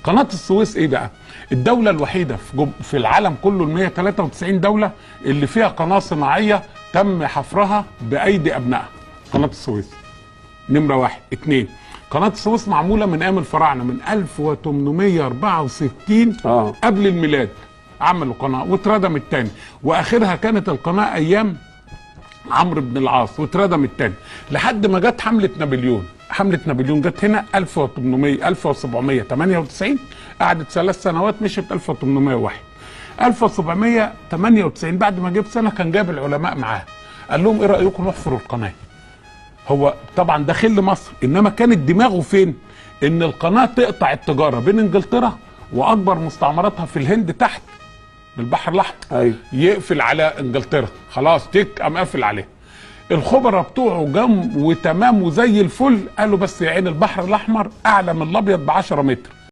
قناه السويس ايه بقى؟ الدوله الوحيده في العالم كله ال 193 دوله اللي فيها قناه صناعيه تم حفرها بايدي ابنائها. قناه السويس نمره واحد. اتنين، قناه السويس معموله من ايام الفراعنه من 1864 قبل الميلاد. عملوا قناه واتردمت تاني، واخرها كانت القناه ايام عمرو بن العاص واتردمت تاني لحد ما جت حمله نابليون. حمله نابليون جت هنا 1798، قعدت 3 سنوات، مشيت 1801. 1798 بعد ما جه بسنه كان جاب العلماء معاه، قال لهم ايه رايكم نحفروا القناه؟ هو طبعا داخل لمصر، انما كانت دماغه فين؟ ان القناه تقطع التجاره بين انجلترا واكبر مستعمراتها في الهند تحت البحر الاحمر. أيوة. يقفل على انجلترا، خلاص تك قام قافل عليها. الخبراء بتوعه جم وتمام وزي الفل، قالوا بس يا عين البحر الاحمر اعلى من الابيض ب 10 متر.